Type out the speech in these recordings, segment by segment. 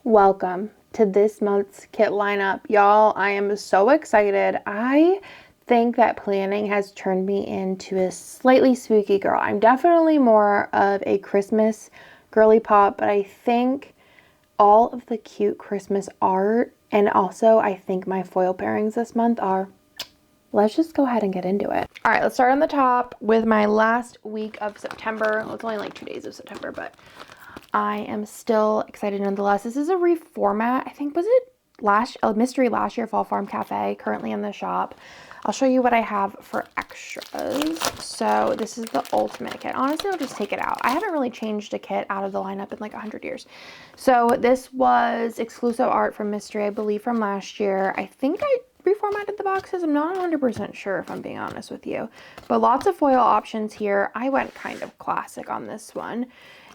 Welcome to this month's kit lineup. Y'all, I am so excited. I think that planning has turned me into a slightly spooky girl. I'm definitely more of a Christmas girly pop, but I think all of the cute Christmas art, and also I think my foil pairings this month are, let's just go ahead and get into it. All right, let's start on the top with my last week of September. Well, it's only like 2 days of September, but I am still excited nonetheless. This is a reformat. I think, was it a mystery last year, Fall Farm Cafe, currently in the shop. I'll show you what I have for extras. So this is the ultimate kit. Honestly, I'll just take it out. I haven't really changed a kit out of the lineup in like 100 years. So this was exclusive art from mystery, I believe, from last year. I think I reformatted the boxes. I'm not 100% sure, if I'm being honest with you, but lots of foil options here. I went kind of classic on this one.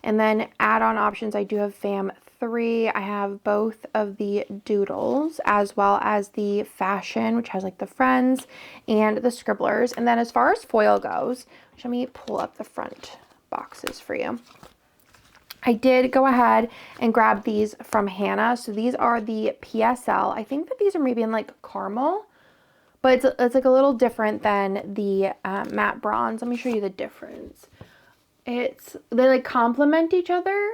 And then add-on options, I do have Fam 3. I have both of the doodles as well as the fashion, which has like the friends and the scribblers. And then as far as foil goes, let me pull up the front boxes for you. I did go ahead and grab these from Hannah. So these are the PSL. I think that these are maybe in like caramel, but it's like a little different than the matte bronze. Let me show you the difference. They like complement each other,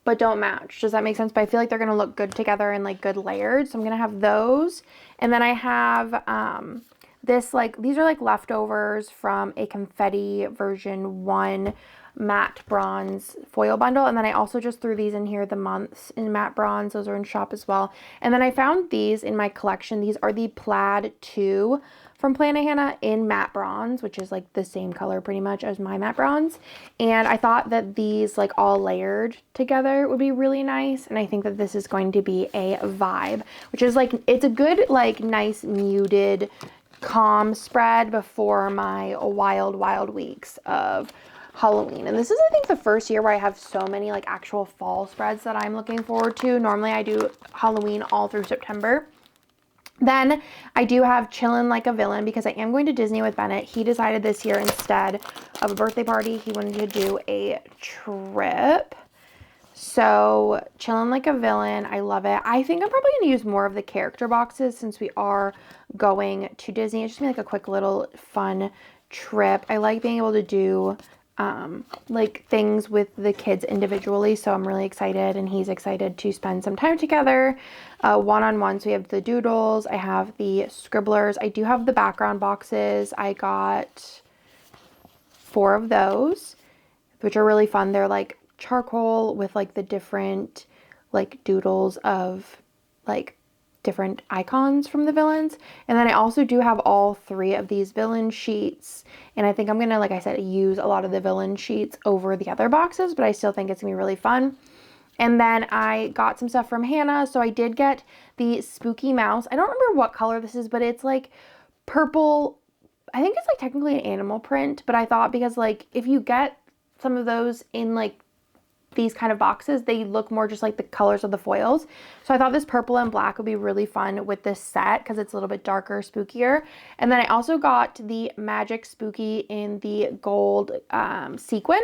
but don't match. Does that make sense? But I feel like they're going to look good together and like good layered. So I'm going to have those. And then I have these are like leftovers from a confetti version 1 matte bronze foil bundle. And then I also just threw these in here, the months in matte bronze. Those are in shop as well. And then I found these in my collection. These are the plaid 2 from Planet Hannah in matte bronze, which is like the same color pretty much as my matte bronze. And I thought that these like all layered together would be really nice. And I think that this is going to be a vibe, which is like, it's a good, like nice muted, calm spread before my wild weeks of Halloween. And this is, I think, the first year where I have so many like actual fall spreads that I'm looking forward to. Normally I do Halloween all through September. Then I do have Chillin' Like a Villain because I am going to Disney with Bennett. He decided this year, instead of a birthday party, he wanted to do a trip. So Chillin' Like a Villain, I love it. I think I'm probably going to use more of the character boxes since we are going to Disney. It's just gonna be like a quick little fun trip. I like being able to do like things with the kids individually, so I'm really excited, and he's excited to spend some time together one-on-one. So we have the doodles, I have the scribblers, I do have the background boxes. I got 4 of those, which are really fun. They're like charcoal with like the different like doodles of like different icons from the villains. And then I also do have all 3 of these villain sheets, and I think I'm gonna, like I said, use a lot of the villain sheets over the other boxes, but I still think it's gonna be really fun. And then I got some stuff from Hannah. So I did get the Spooky Mouse. I don't remember what color this is, but it's like purple. I think it's like technically an animal print, but I thought because like if you get some of those in like these kind of boxes, they look more just like the colors of the foils. So I thought this purple and black would be really fun with this set because it's a little bit darker, spookier. And then I also got the Magic Spooky in the gold sequin.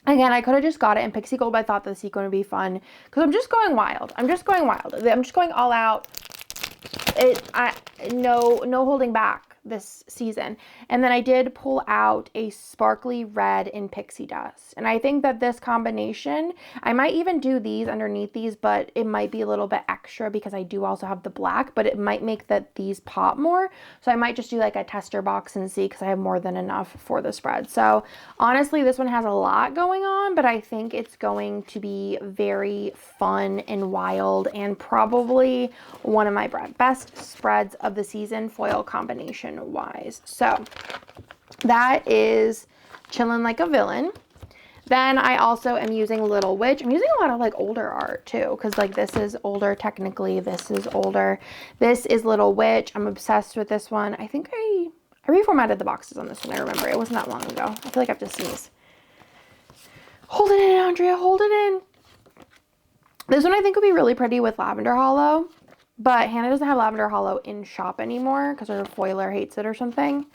Again, I could have just got it in pixie gold, but I thought the sequin would be fun because I'm just going wild. I'm just going all out. No holding back this season. And then I did pull out a sparkly red in pixie dust, and I think that this combination, I might even do these underneath these, but it might be a little bit extra because I do also have the black, but it might make that these pop more. So I might just do like a tester box and see, because I have more than enough for the spread. So honestly, this one has a lot going on, but I think it's going to be very fun and wild, and probably one of my best spreads of the season foil combination wise. So that is Chillin' Like a Villain. Then I also am using Little Witch. I'm using a lot of like older art too, because like this is older technically, this is older. This is Little Witch. I'm obsessed with this one. I think I reformatted the boxes on this one. I remember it wasn't that long ago. I feel like I have to sneeze. Hold it in, Andrea, hold it in. This one I think would be really pretty with Lavender Hollow. But Hannah doesn't have Lavender Hollow in shop anymore because her foiler hates it or something.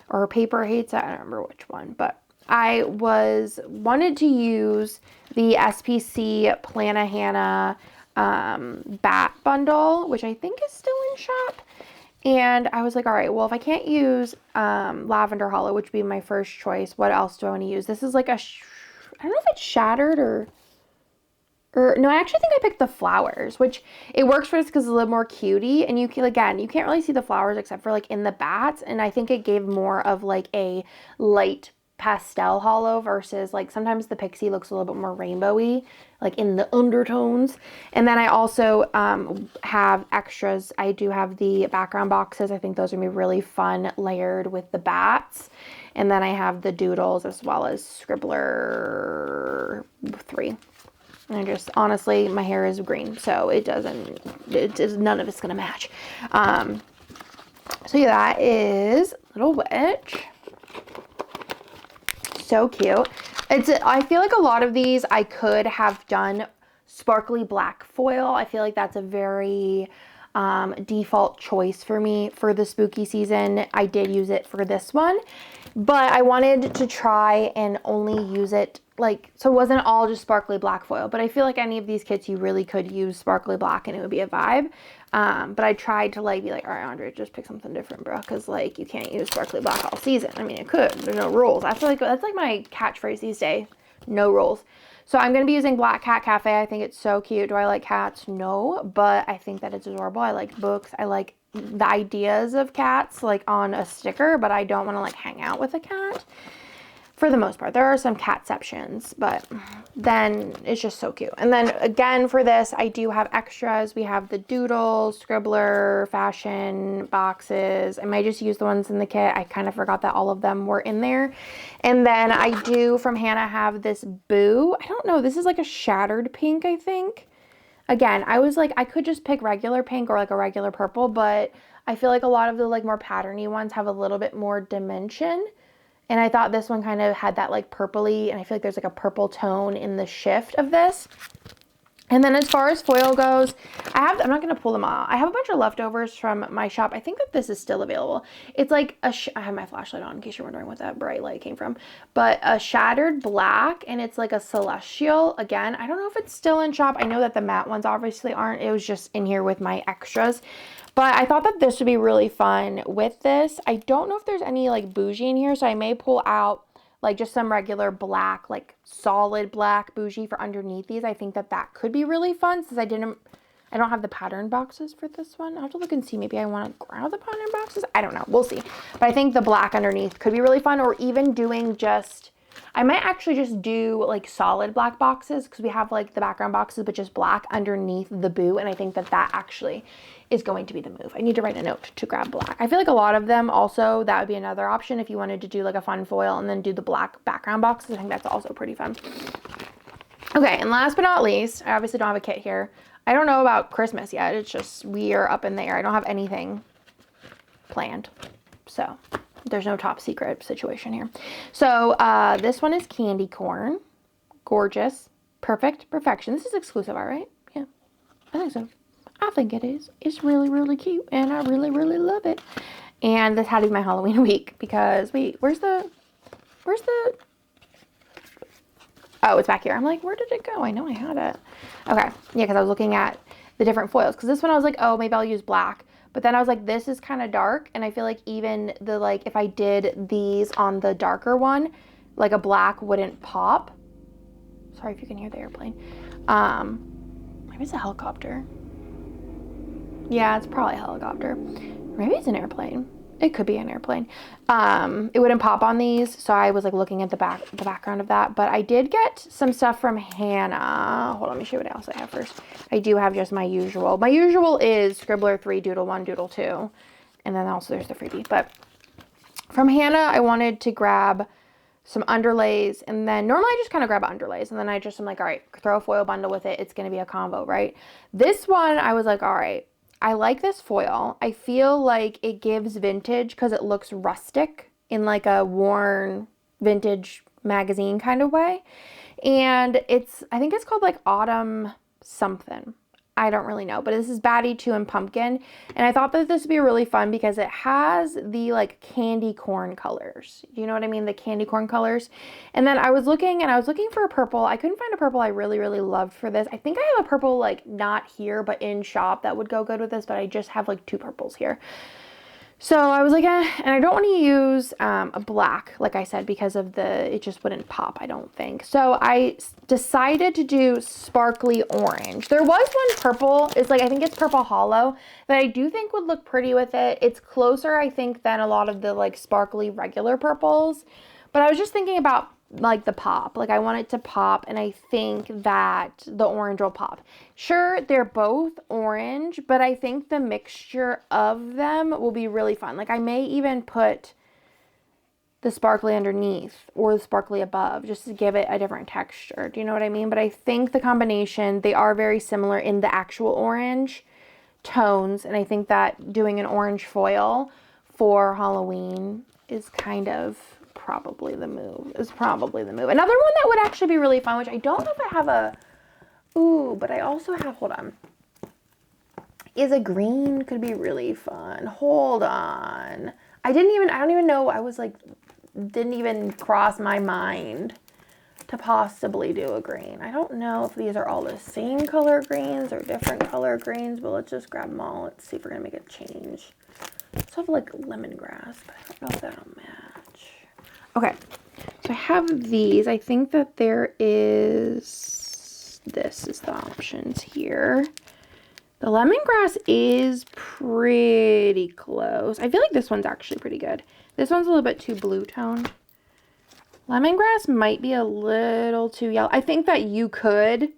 Or her paper hates it. I don't remember which one. But I wanted to use the SPC Planet Hannah bat bundle, which I think is still in shop. And I was like, all right, well, if I can't use Lavender Hollow, which would be my first choice, what else do I want to use? This is like I don't know if it's shattered or no, I actually think I picked the flowers, which it works for us because it's a little more cutie. And you can, again, you can't really see the flowers except for like in the bats. And I think it gave more of like a light pastel hollow versus like sometimes the pixie looks a little bit more rainbowy, like in the undertones. And then I also have extras. I do have the background boxes. I think those are gonna be really fun layered with the bats. And then I have the doodles as well as Scribbler 3. And just, honestly, my hair is green, so none of it's going to match. So yeah, that is Little Witch. So cute. I feel like a lot of these I could have done sparkly black foil. I feel like that's a very default choice for me for the spooky season. I did use it for this one, but I wanted to try and only use it like, so it wasn't all just sparkly black foil, but I feel like any of these kits you really could use sparkly black and it would be a vibe. But I tried to like be like, all right, Andre, just pick something different, bro, because like you can't use sparkly black all season. I mean, it could, there's no rules. I feel like that's like my catchphrase these days, no rules. So I'm going to be using Black Cat Cafe. I think it's so cute. Do I like cats? No, but I think that it's adorable. I like books. I like the ideas of cats like on a sticker, but I don't want to like hang out with a cat. For the most part, there are some catceptions, but then it's just so cute. And then again, for this, I do have extras. We have the doodles, Scribbler, fashion boxes. I might just use the ones in the kit. I kind of forgot that all of them were in there. And then I do from Hannah have this Boo. I don't know. This is like a shattered pink, I think. Again, I was like, I could just pick regular pink or like a regular purple, but I feel like a lot of the like more patterny ones have a little bit more dimension. And I thought this one kind of had that like purpley, and I feel like there's like a purple tone in the shift of this. And then as far as foil goes, I'm not going to pull them out. I have a bunch of leftovers from my shop. I think that this is still available. It's like I have my flashlight on in case you're wondering what that bright light came from. But a shattered black, and it's like a celestial. Again, I don't know if it's still in shop. I know that the matte ones obviously aren't. It was just in here with my extras. But I thought that this would be really fun with this. I don't know if there's any like bougie in here, so I may pull out like just some regular black, like solid black bougie for underneath these. I think that that could be really fun since I don't have the pattern boxes for this one. I'll have to look and see. Maybe I want to grab the pattern boxes. I don't know. We'll see. But I think the black underneath could be really fun, or even doing just, I might actually just do like solid black boxes because we have like the background boxes, but just black underneath the Boo. And I think that that actually is going to be the move. I need to write a note to grab black. I feel like a lot of them also, that would be another option if you wanted to do like a fun foil and then do the black background boxes. I think that's also pretty fun. Okay, and last but not least, I obviously don't have a kit here. I don't know about Christmas yet. It's just, we are up in the air. I don't have anything planned. So there's no top secret situation here. So this one is candy corn. Gorgeous. Perfect. Perfection. This is exclusive, all right? Yeah, I think so. I think it is. It's really, really cute, and I really, really love it. And this had to be my Halloween week because, wait, where's the, oh, it's back here. I'm like, where did it go? I know I had it. Okay, yeah, because I was looking at the different foils. Because this one I was like, oh, maybe I'll use black. But then I was like, this is kind of dark, and I feel like even the, like, if I did these on the darker one, like a black wouldn't pop. Sorry if you can hear the airplane. Maybe it's a helicopter. Yeah, it's probably a helicopter. Maybe it's an airplane. It could be an airplane. It wouldn't pop on these, so I was like looking at the background of that. But I did get some stuff from Hannah. Hold on, let me show you what else I have first. I do have just my usual. My usual is Scribbler 3, Doodle 1, Doodle 2. And then also there's the freebie. But from Hannah, I wanted to grab some underlays, and then normally I just kind of grab underlays, and then I just am like, all right, throw a foil bundle with it. It's going to be a combo, right? This one, I was like, all right, I like this foil. I feel like it gives vintage because it looks rustic in like a worn vintage magazine kind of way. And I think it's called like Autumn something. I don't really know, but this is Batty 2 and Pumpkin. And I thought that this would be really fun because it has the like candy corn colors. You know what I mean? The candy corn colors. And then I was looking for a purple. I couldn't find a purple I really, really loved for this. I think I have a purple like not here, but in shop that would go good with this, but I just have like 2 purples here. So I was like, and I don't want to use a black, like I said, because of it just wouldn't pop, I don't think. So I decided to do sparkly orange. There was one purple, it's like, I think it's purple hollow, that I do think would look pretty with it. It's closer, I think, than a lot of the like sparkly regular purples. But I was just thinking about like the pop, like I want it to pop, and I think that the orange will pop. Sure, they're both orange, but I think the mixture of them will be really fun. Like I may even put the sparkly underneath or the sparkly above just to give it a different texture. Do you know what I mean? But I think the combination, they are very similar in the actual orange tones, and I think that doing an orange foil for Halloween is kind of probably the move. Another one that would actually be really fun, which I don't know if I have but I also have, hold on, is a green, could be really fun. Hold on. I don't even know, I was like, didn't even cross my mind to possibly do a green. I don't know if these are all the same color greens or different color greens, but let's just grab them all. Let's see if we're gonna make a change. Let's have like lemongrass, but I don't know if that'll match. Okay, so I have these. I think that this is the options here. The lemongrass is pretty close. I feel like this one's actually pretty good. This one's a little bit too blue tone. Lemongrass might be a little too yellow. I think that you could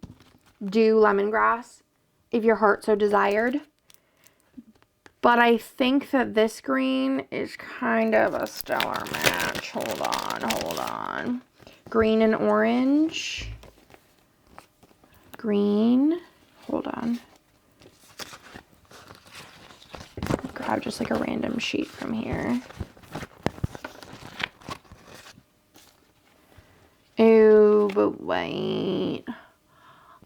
do lemongrass if your heart so desired. But I think that this green is kind of a stellar match. Hold on. Green and orange. Green. Hold on. Grab just like a random sheet from here. Oh, but wait.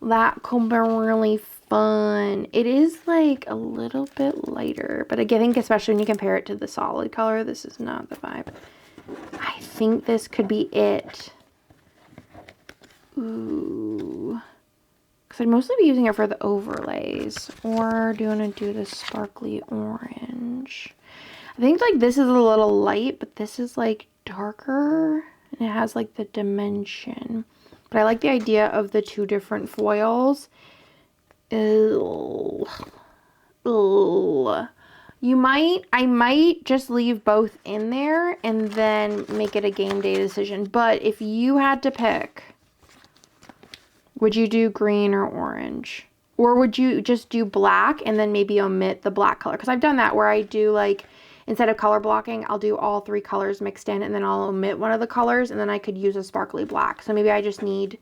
That could be really fun. It is like a little bit lighter, but again, I think especially when you compare it to the solid color, this is not the vibe. I think this could be it. Ooh. Because I'd mostly be using it for the overlays. Or do you want to do the sparkly orange? I think like this is a little light, but this is like darker. And it has like the dimension. But I like the idea of the 2 different foils. Ew. I might just leave both in there and then make it a game day decision. But if you had to pick, would you do green or orange? Or would you just do black and then maybe omit the black color? Because I've done that where I do like, instead of color blocking, I'll do all 3 colors mixed in and then I'll omit one of the colors and then I could use a sparkly black. So maybe I just need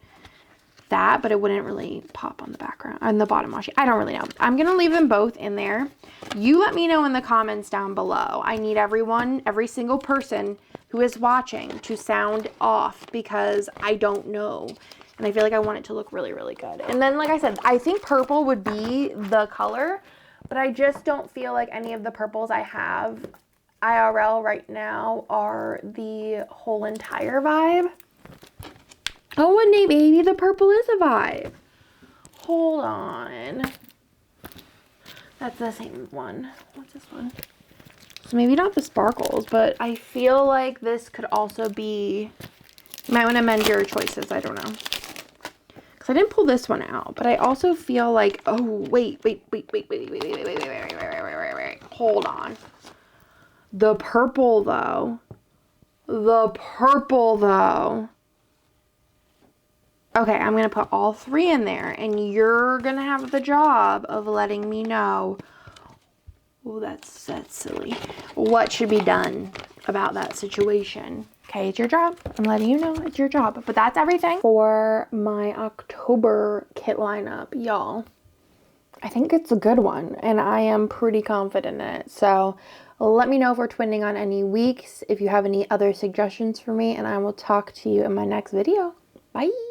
that, but it wouldn't really pop on the background, on the bottom washi. I don't really know. I'm going to leave them both in there. You let me know in the comments down below. I need every single person who is watching to sound off because I don't know. And I feel like I want it to look really, really good. And then, like I said, I think purple would be the color, but I just don't feel like any of the purples I have IRL right now are the whole entire vibe. Oh, and maybe the purple is a vibe. Hold on. That's the same one. What's this one? So maybe not the sparkles, but I feel like this could also be, you might want to amend your choices. I don't know. Because I didn't pull this one out, but I also feel like, oh, wait. Hold on. The purple, though. Okay, I'm going to put all 3 in there, and you're going to have the job of letting me know, oh, that's silly, what should be done about that situation. Okay, it's your job. I'm letting you know it's your job. But that's everything for my October kit lineup, y'all. I think it's a good one, and I am pretty confident in it. So let me know if we're twinning on any weeks, if you have any other suggestions for me, and I will talk to you in my next video. Bye!